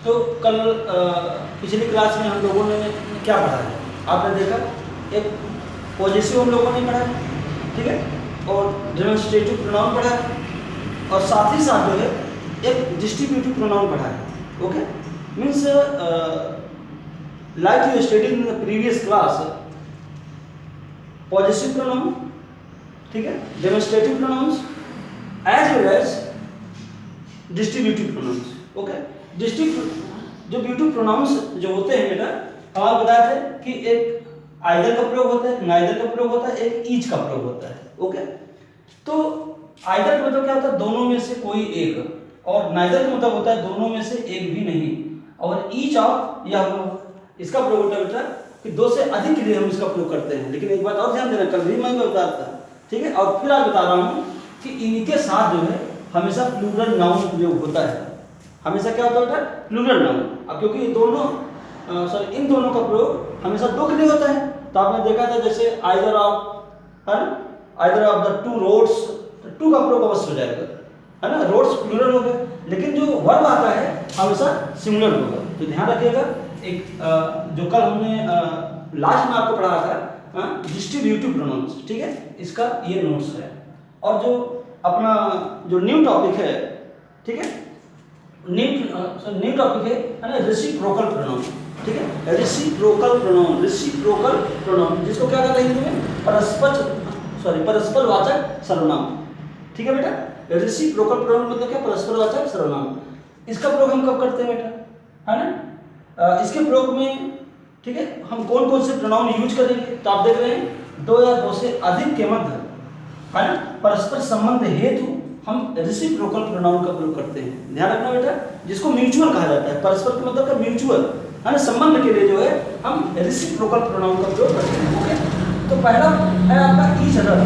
तो कल पिछली क्लास में हम लोगों ने क्या पढ़ा है, आपने देखा एक पॉजेसिव हम लोगों ने पढ़ा है, ठीक है, और डेमोन्स्ट्रेटिव प्रोनाउन पढ़ा है, और साथ ही साथ जो है एक डिस्ट्रीब्यूटिव प्रोनाउन पढ़ा है. Okay, means like you studied in the previous class, possessive pronoun, ठीक है, demonstrative pronouns as well as distributive pronouns. Okay, distributive pronouns जो होते हैं बेटा, हम आपको बताए थे कि एक आइदर का प्रयोग होता है, नाइदर का प्रयोग होता है, एक ईच का प्रयोग होता है. ओके, तो आइदर का मतलब क्या होता है, दोनों में से कोई एक, और नाइदर का मतलब होता है दोनों में से एक भी नहीं, और ईच ऑफ या इसका प्रयोग होता है बेटा कि दो से अधिक के लिए हम इसका प्रयोग करते हैं. लेकिन एक बात और ध्यान देना, कल भी मैं बता था, ठीक है, और फिर आज बता रहा हूँ कि इनके साथ जो है हमेशा प्लूरल नाउन प्रयोग होता है. हमेशा क्या होता है, प्लूरल नाउन. अब क्योंकि ये दोनों इन दोनों का प्रयोग हमेशा दो के लिए होता है, तो आपने देखा था जैसे either of the two roads, two का प्रयोग अवश्य हो जाएगा, है ना, रोड्स प्लूरल हो गए, लेकिन जो वर्ब आता है हमेशा सिंगुलर होगा. तो ध्यान रखिएगा. एक जो कल हमने लास्ट में आपको पढ़ाया था डिस्ट्रीब्यूटिव प्रोनाउंस, ठीक है, इसका ये नोट्स है. और जो अपना जो न्यू टॉपिक है, ठीक है, न्यू टॉपिक है ना, रेसिप्रोकल प्रोनाउन, ठीक है, रेसिप्रोकल प्रोनाउन जिसको क्या कहते हैं हिंदी में, परस्पर वाचक सर्वनाम. ठीक है बेटा, रेसिप्रोकल प्रोनाउन मतलब क्या, परस्पर वाचक सर्वनाम. इसका प्रयोग हम कब करते हैं बेटा, है ना, इसके प्रयोग में, ठीक है, हम कौन कौन से प्रोनाउन यूज करेंगे. तो आप देख रहे हैं दो या दो से अधिक के मध्य, है ना, परस्पर संबंध हेतु हम रेसिप्रोकल प्रोनाउन का प्रयोग करते हैं. ध्यान रखना बेटा, जिसको म्यूचुअल कहा जाता है, परस्पर का मतलब का म्यूचुअल, है ना, संबंध के लिए जो है हम रेसिप्रोकल प्रोनाउन का प्रयोग करते हैं. ओके, तो पहला है आपका ईच अदर,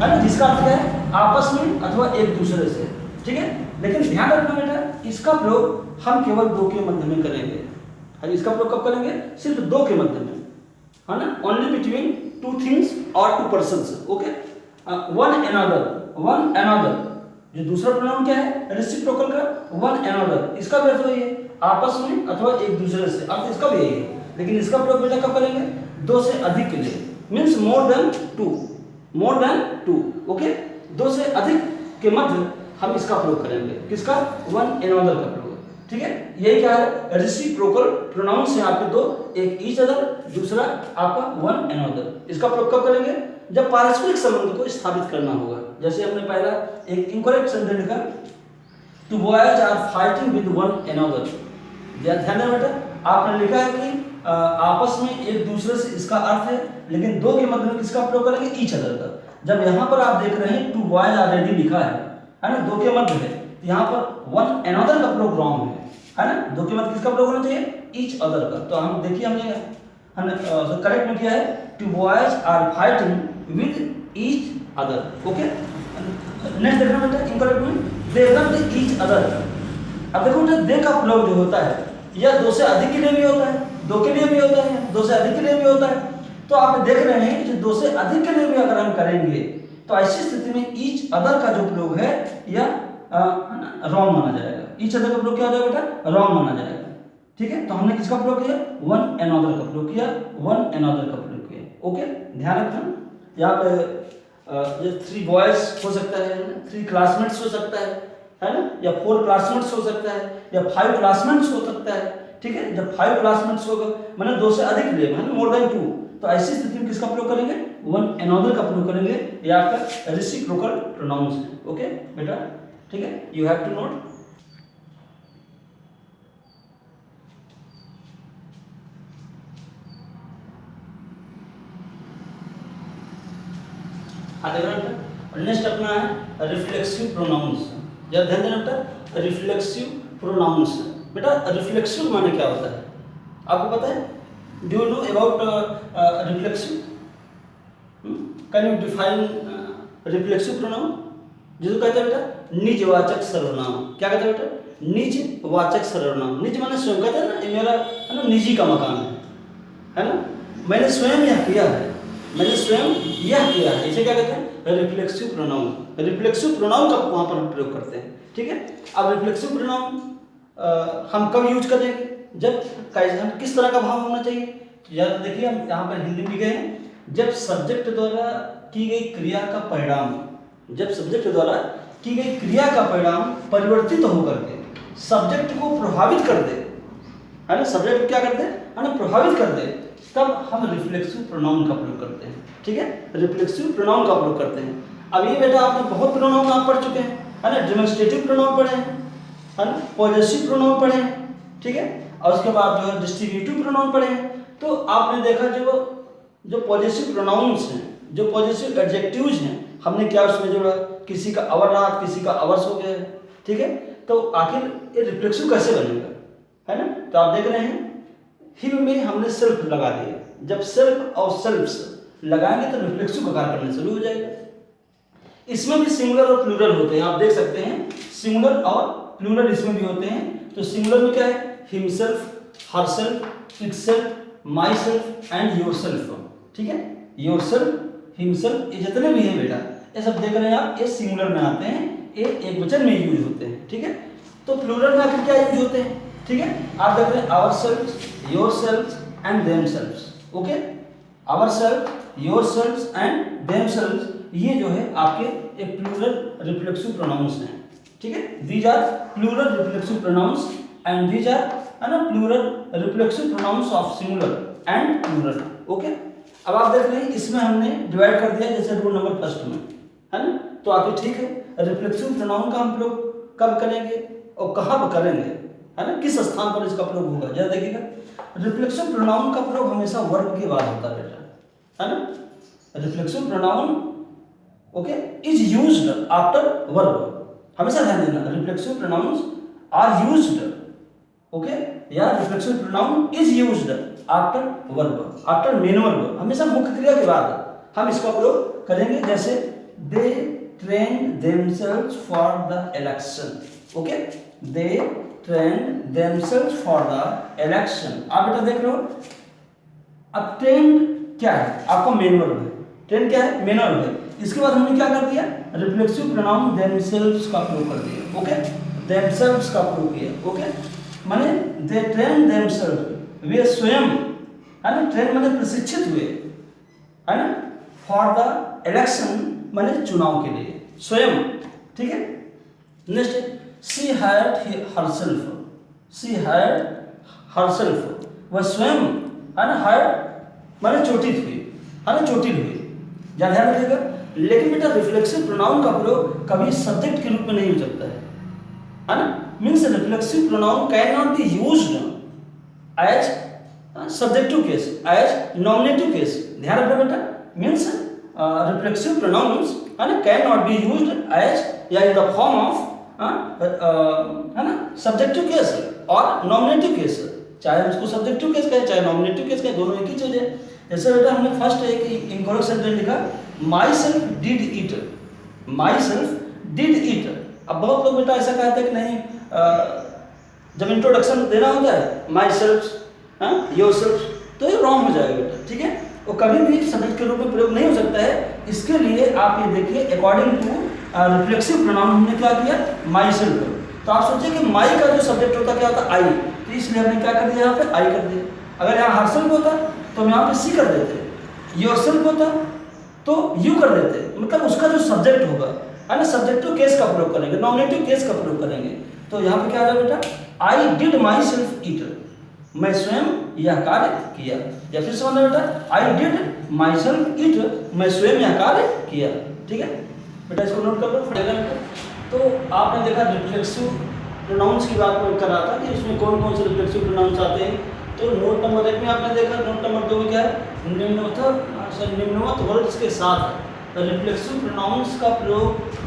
है ना, जिसका अर्थ क्या है, आपस में अथवा एक दूसरे से. ठीक है, लेकिन ध्यान रखना बेटा, इसका प्रयोग हम केवल दो के मध्य में करेंगे. इसका प्रयोग कब करेंगे, सिर्फ दो के मध्य में, है ना, ओनली बिटवीन टू थिंग्स और to persons. Okay, one another जो दूसरा प्रोनाउन क्या है रेसिप्रोकल का, वन अनदर, इसका भी अर्थ वही है, आपस में अथवा एक दूसरे से, अर्थ इसका भी यही है. लेकिन इसका प्रयोग बेटा कब करेंगे, दो से अधिक के लिए, means more than two. Okay, दो से अधिक के मध्य हम इसका प्रयोग करेंगे. किसका, वन अनदर का प्रयोग. ठीक है, यही क्या है, रेसिप्रोकल प्रोनाउन से आपके दो, एक ईच अदर, दूसरा आपका वन अनदर. इसका प्रयोग कब करेंगे, जब पारस्परिक संबंध को स्थापित करना होगा. जैसे हमने पहला एक इनकरेक्ट सेंटेंस लिखा, two boys are fighting with one another. ध्यान देना बेटा, आपने लिखा है कि आपस में एक दूसरे से, इसका अर्थ है, लेकिन दो के मध्य में किसका प्रयोग करेंगे, ईच अदर का. जब यहाँ पर आप देख रहे हैं टू बॉयज ऑलरेडी लिखा है ना, दो के मध्य है, यहाँ पर वन अनदर का प्रयोग रॉन्ग है ना. दो के मध्य किसका प्रयोग होना चाहिए, ईच अदर का. तो हम देखिए हमने करेक्ट में किया है, two boys are fighting with each other. Okay, next देखना बेटा, इनकरेक्ट में दे लव ईच अदर. अब देखो बेटा, दे का प्रयोग जो होता है यह दो से अधिक के लिए भी होता है, दो के लिए भी होता है, दो से अधिक के लिए भी होता है. तो आप देख रहे हैं कि दो से अधिक के लिए भी अगर हम करेंगे तो ऐसी स्थिति में ईच अदर का जो प्रयोग है यह रॉन्ग माना जाएगा. ईच अदर का प्रयोग क्या हो जाएगा बेटा, रॉन्ग माना जाएगा. ठीक है, तो हमने किसका प्रयोग किया, वन अनदर का प्रयोग किया, वन अनदर का प्रयोग किया. ओके, ध्यान रखना. यहाँ पे थ्री बॉयज हो सकता है, थ्री क्लासमेट्स हो सकता है ना, या फोर क्लासमेट्स हो सकता है, या फाइव क्लासमेट्स हो सकता है. ठीक है, जब फाइव क्लासमेट्स होगा मैंने दो से अधिक लिए, है ना, मोर देन टू, तो ऐसी स्थिति में किसका प्रयोग करेंगे, वन अनदर का प्रयोग करेंगे. ये आपका रेसिप्रोकल प्रोनाउंस है. ओके बेटा, ठीक है, you have to note. Next अपना है रिफ्लेक्सिव प्रोनाउंस. जरा ध्यान देना बेटा, रिफ्लेक्सिव प्रोनाउंस. बेटा रिफ्लेक्सिव माने क्या होता है, आपको पता है, do you know about reflexive, can you define reflexive pronoun. जिसको कहते हैं बेटा निजवाचक सर्वनाम. क्या कहते हैं बेटा, निजवाचक सर्वनाम. निज माने स्वयं, कहते हैं ना, ये मेरा, है ना, निजी का मकान है ना, मैंने स्वयं यह किया है, मैंने स्वयं यह किया है. इसे क्या कहते हैं, रिफ्लेक्सिव प्रोनाउन. रिफ्लेक्सिव प्रोनाउन का वहां पर हम प्रयोग करते हैं. ठीक है, अब रिफ्लेक्सिव प्रोनाउन हम कब यूज करेंगे, जब हम किस तरह का भाव होना चाहिए। तो याद देखिए हम यहाँ पर हिंदी में लिखे हैं, जब सब्जेक्ट द्वारा की गई क्रिया का परिणाम, जब सब्जेक्ट द्वारा की गई क्रिया का परिणाम परिवर्तित होकर के सब्जेक्ट को प्रभावित कर दे, है ना, सब्जेक्ट क्या कर दे, है ना, प्रभावित कर दे, तब हम रिफ्लेक्सिव प्रोनाउन का प्रयोग करते हैं। ठीक है, रिफ्लेक्सिव प्रोनाउन का प्रयोग करते हैं। अब ये बेटा आपने बहुत प्रोनाउन आप पढ़ चुके हैं, है ना, डेमोन्स्ट्रेटिव प्रोनाउन पढ़े हैं, है ना, पॉजेसिव प्रोनाउन पढ़े हैं, ठीक है, और उसके बाद जो है डिस्ट्रीब्यूटिव प्रोनाउन पढ़े हैं। तो आपने देखा जो पॉजेसिव प्रोनाउंस हैं, जो पॉजेसिव एडजेक्टिव्स हैं, हमने क्या उसमें जोड़ा, किसी का अवर रहा, किसी का अवर्स हो गया, ठीक है। तो आखिर ये रिफ्लेक्सिव कैसे बनेगा, है ना। तो आप देख रहे हैं हिम में हमने सेल्फ लगा दिया, जब सेल्फ और सेल्फ्स लगाएंगे तो रिफ्लेक्सिव का कार्य करना शुरू हो जाएगा। इसमें भी सिंगुलर और प्लूरल होते हैं, आप देख सकते हैं सिंगुलर और प्लूरल इसमें भी होते हैं। तो सिंगुलर में क्या है, himself, herself, itself, myself and yourself, ठीक है, योरसेल्फ, हिमसेल्फ, ये जितने भी हैं बेटा, ये सब देख रहे हैं आप, ये सिंगुलर में आते हैं, ये एक वचन में यूज होते हैं, ठीक है। तो प्लूरल में आखिर क्या यूज होते हैं, ठीक है, आप देख रहे हैं ourself, yourself and themselves, okay, ourself, yourself and themselves, ये जो है आपके एक प्लूरल रिफ्लेक्सिव प्रोनाउंस हैं, ठीक है। These are plural reflexive pronouns and these are, है ना, plural reflexive pronouns of singular and plural, okay. अब आप देख रहे हैं इसमें हमने डिवाइड कर दिया जैसे रूल नंबर फर्स्ट में, है ना। तो आगे ठीक है, रिफ्लेक्सिव प्रोनाउन का हम प्रयोग कब करेंगे और कहाँ पर करेंगे, है ना, किस स्थान पर इसका प्रयोग होगा, जरा देखिएगा। रिफ्लेक्सिव प्रोनाउन का प्रयोग हमेशा वर्ब के बाद होता है बेटा, है ना। Reflexive pronoun okay is used after verb, हमेशा ध्यान देना, reflexive pronouns are used, okay, या reflexive pronoun is used after verb, after main verb, हमेशा मुख्य क्रिया के बाद हम इसका प्रयोग करेंगे। जैसे they train themselves for the election, okay, they train themselves for the election. आप बेटा देख रहे हो, अब ट्रेन क्या है, आपका मेन वर्ब है, ट्रेन क्या है, मेन वर्ब है। इसके बाद हमने क्या कर दिया, रिफ्लेक्सिव प्रोनाउन देमसेल्व्स का प्रयोग कर दिया, ओके, देमसेल्व्स का प्रयोग किया, ओके, माने दे ट्रेन देमसेल्व्स, वे स्वयं, है ना, ट्रेन माने प्रशिक्षित हुए, है ना, फॉर द इलेक्शन माने चुनाव के लिए, स्वयं, ठीक है। Next, she had herself, she had herself, वह स्वयं, है ना, हैड माने चोटित हुई, है ना, चोटिल हुई, ध्यान रखिएगा। लेकिन बेटा रिफ्लेक्सिव प्रोनाउन का प्रयोग कभी सब्जेक्ट के रूप में नहीं हो सकता है ना, means reflexive pronoun can not be used as subjective case, as nominative case, ध्यान रखना बेटा, मीन्स रिफ्लेक्सिव प्रोनाउंस, है ना, can not be used as या इन द फॉर्म ऑफ, है ना, सब्जेक्टिव केस और नॉमिनेटिव केस, चाहे हम इसको सब्जेक्टिव केस कहें चाहे नॉमिनेटिव केस कहें, दोनों एक ही चीज है। जैसे बेटा हमने फर्स्ट एक इनकरेक्ट सेंटेंस लिखा, my self did it, my self did it. अब बहुत लोग बेटा ऐसा कहते हैं कि नहीं, जब इंट्रोडक्शन देना होता है माई सेल्फ, योरसेल्फ, तो ये रॉन्ग हो जाएगा बेटा, ठीक है, वो कभी भी सब्जेक्ट के रूप में प्रयोग नहीं हो सकता है। इसके लिए आप ये देखिए, अकॉर्डिंग टू रिफ्लेक्सिव प्रोनाउन हमने क्या किया, माई सेल्फ। तो आप सोचिए कि माई का जो सब्जेक्ट होता क्या होता, आई, तो इसलिए हमने क्या कर दिया, यहाँ पे आई कर दिया। अगर यहाँ हरसेल्फ होता तो हम यहाँ पे सी कर देते, योरसेल्फ होता तो यू कर देते, मतलब उसका जो सब्जेक्ट होगा, है ना, सब्जेक्टिव केस का प्रयोग करेंगे, नॉमिनेटिव केस का प्रयोग करेंगे। तो यहाँ पे क्या आ रहा है बेटा, I did my self it, मैं स्वयं यह कार्य किया। या फिर समझना बेटा, I did my self it, मैं स्वयं यह कार्य किया, ठीक है बेटा, इसको नोट कर लो फटाफट। तो आपने देखा रिफ्लेक्सिव प्रोनाउंस की बात मैं कर रहा था कि इसमें कौन कौन से रिफ्लेक्सिव प्रोनाउंस आते हैं। तो नोट नंबर 1 में आपने देखा, नोट नंबर 2 में क्या है, निम्नवत वर्ड्स के साथ रिफ्लेक्सिव प्रोनाउंस का प्रयोग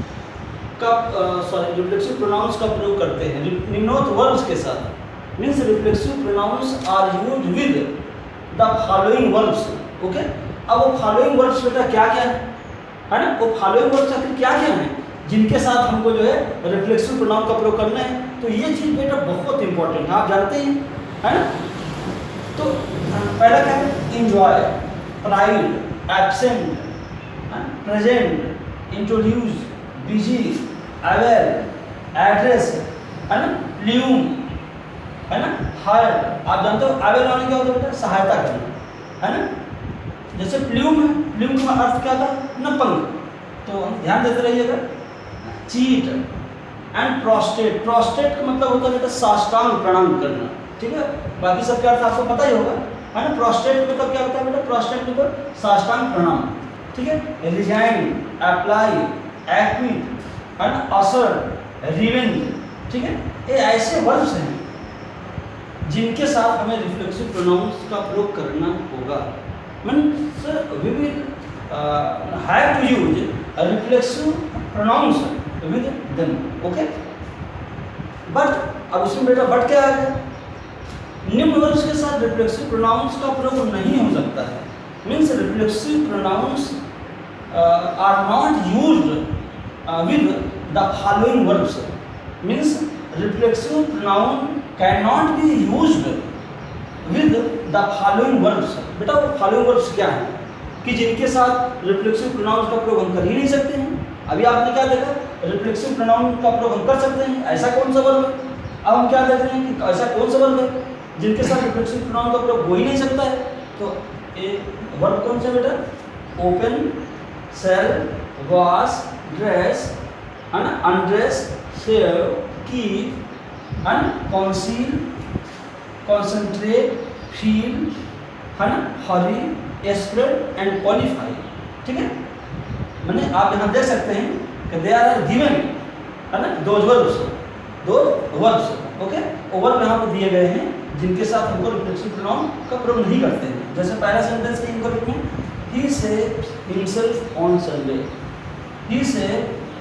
रिफ्लेक्सिव प्रोनाउंस का प्रयोग करते हैं निम्नवत वर्ड्स के साथ, means reflexive pronouns are used with the following verbs, okay. अब वो फॉलोइंग वर्ब्स बेटा क्या क्या है ना, वो फॉलोइंग वर्ब्स आखिर क्या क्या हैं जिनके साथ हमको जो है रिफ्लेक्सिव प्रोनाउन का प्रयोग करना है। तो ये चीज़ बेटा बहुत इंपॉर्टेंट है, आप जानते हैं, है ना। तो पहला क्या है, enjoy, pride, absent, present, introduce, busy, aware, address, है ना, ल्यूम, हायर, आप जानते हो आवेल आने क्या होता है बेटा, सहायता करना, है ना। जैसे प्ल्यूम है, प्ल्यूम का अर्थ क्या था ना, पंख, तो हम ध्यान देते रहिएगा। चीट एंड प्रोस्टेट, प्रोस्टेट का मतलब होता है बेटा साष्टांग प्रणाम करना, ठीक है। बाकी सब का अर्थ आपको पता ही होगा, है ना। प्रोस्टेट मतलब क्या होता है बेटा, प्रोस्टेट मतलब साष्टांग प्रणाम, ठीक है। रिजाइन, अप्लाई, एक्विट, है ना, असर, रिवेंज, ठीक है। ये ऐसे वर्ड्स हैं जिनके साथ हमें रिफ्लेक्सिव प्रोनाउंस का प्रयोग करना होगा। Means we will have to use reflexive pronouns with them, okay. But अब उसमें बेटा बट क्या है, निम्न वर्ड्स के साथ रिफ्लेक्सिव प्रोनाउंस का प्रयोग नहीं हो सकता है। Means reflexive pronouns are not used with the following verbs. Means reflexive pronoun can not be used with the following verbs. बेटा वो फॉलोइंग वर्ब्स क्या है कि जिनके साथ रिफ्लेक्सिव प्रोनाउंस का प्रयोग हम कर ही नहीं सकते हैं। अभी आपने क्या देखा, रिफ्लेक्सिव प्रोनाउन का प्रयोग हम कर सकते हैं, ऐसा कौन सा वर्ब है। अब हम क्या देख रहे हैं कि ऐसा कौन सा वर्ब है जिनके साथ रिफ्लेक्सिव प्रोनाउन का प्रयोग हो ही नहीं सकता है। तो ये वर्ब कौन सा बेटा, ओपन, सेल, वॉश, ड्रेस, है ना, अनड्रेस, सेव, कीप, है ना, कॉन्सील, कॉन्सेंट्रेट, फील, है ना, हरी, स्प्रेड एंड क्वालिफाई, ठीक है। मैंने आप यहाँ देख सकते हैं कि दे आर गिवन, है ना, दोज वर्ब्स, ओके। वो वर्ब यहाँ पर दिए गए हैं जिनके साथ हमको रिफ्लेक्सिव प्रोनाउन का प्रयोग नहीं करते हैं। जैसे पहला सेंटेंस के इनको लिखें, ही से हिमसेल्फ ऑन संडे, ही से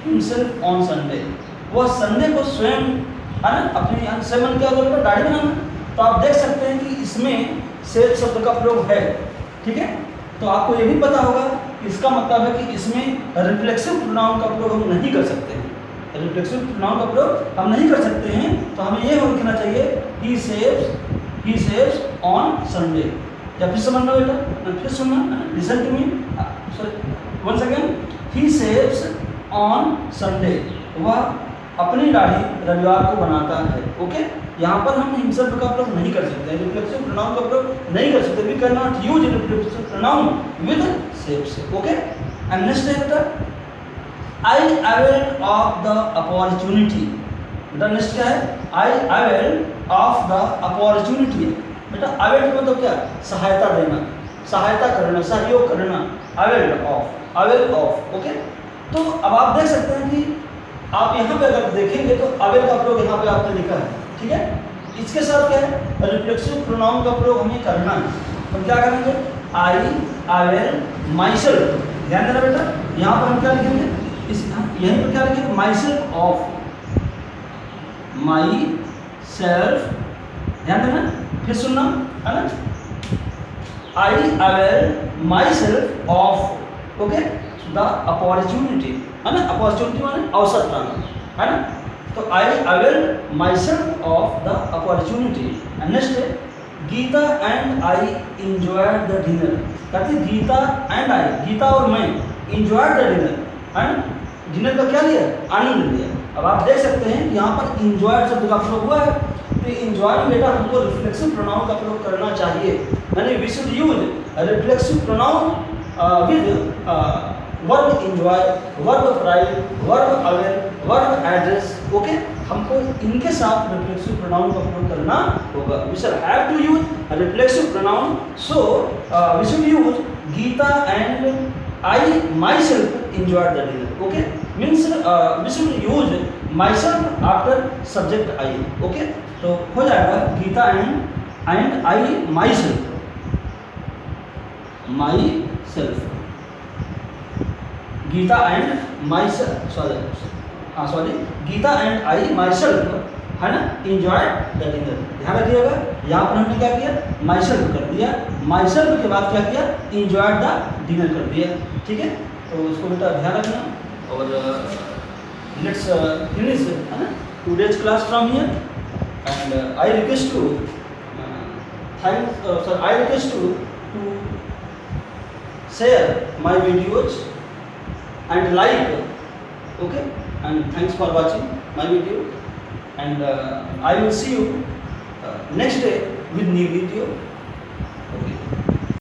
हिमसेल्फ ऑन संडे, वह संडे को स्वयं, है ना, अपनी से मन क्या बोल दाढ़ी बनाना। तो आप देख सकते हैं कि इसमें सेल्फ शब्द का प्रयोग है, ठीक है। तो आपको ये भी पता होगा इसका मतलब है कि इसमें रिफ्लेक्सिव प्रोनाउन का प्रयोग हम नहीं कर सकते हैं। रिफ्लेक्सिव प्रोनाउन का प्रयोग हम नहीं कर सकते हैं, तो हमें ये लिखना चाहिए ही सेव्स ऑन संडे। या फिर समझना बेटा, फिर सुनना, listen to me, sorry once again, he shaves on Sunday, वह अपनी दाढ़ी रविवार को बनाता है, ओके। यहाँ पर हम हिमसेल्फ का प्रयोग नहीं कर सकते, रिफ्लेक्सिव प्रोनाउन का प्रयोग नहीं कर सकते। We can not use reflexive pronoun with shaves, okay. And next है बेटा, I avail of the opportunity. बेटा नेक्स्ट क्या है, I avail of the opportunity. बेटा अवेल मतलब क्या, सहायता देना, सहायता करना, सहयोग करना, अवेल ऑफ, ओके। तो अब आप देख सकते हैं कि आप यहाँ पे अगर देखेंगे तो अवेल का प्रयोग यहाँ पे आपने लिखा है, ठीक है। इसके साथ क्या है, रिफ्लेक्सिव प्रोनाउन का प्रयोग हमें करना है। तो क्या करेंगे, आई अवेल माई सेल्फ, ध्यान देना बेटा, यहाँ पर हम क्या लिखेंगे, इस यहीं पर क्या लिखेंगे, myself of, myself, ध्यान देना, फिर सुनना, है ना, I avail myself of, okay, the opportunity, है ना। अपॉर्चुनिटी माने अवसर पाना, है ना। तो I avail myself of the opportunity. And next है, Geeta and I enjoyed the dinner. कहते गीता एंड आई, गीता और मैं, इंजॉयड द डिनर, है ना, डिनर का क्या लिया, आनंद लिया। अब आप देख सकते हैं यहाँ पर इंजॉयड शब्द का प्रयोग हुआ है। तो इंजॉय में बेटा हमको रिफ्लेक्सिव प्रोनाउन का प्रयोग करना चाहिए, यानी we should use reflexive pronoun with verb enjoy, verb pride, verb avail, verb address, okay. हमको इनके साथ रिफ्लेक्सिव प्रोनाउन का प्रयोग करना होगा। We should have to use reflexive pronoun, so we should use Gita and I myself enjoyed the dinner, okay. Means we should use myself after subject I, okay. तो हो जाएगा Gita and I myself, Gita and my self, sorry Gita and I myself, है ना, enjoy the dinner. ध्यान रखिएगा, यहाँ पर हमने क्या किया, माई सेल्फ कर दिया, माई सेल्फ के बाद क्या किया, इंजॉय द डिनर कर दिया, ठीक है। तो उसको बेटा ध्यान रखना। और लेट्स फिनिश, है ना, today's class from here. And I request you, I request you to share my videos and like, okay. And thanks for watching my video. And I will see you next day with new video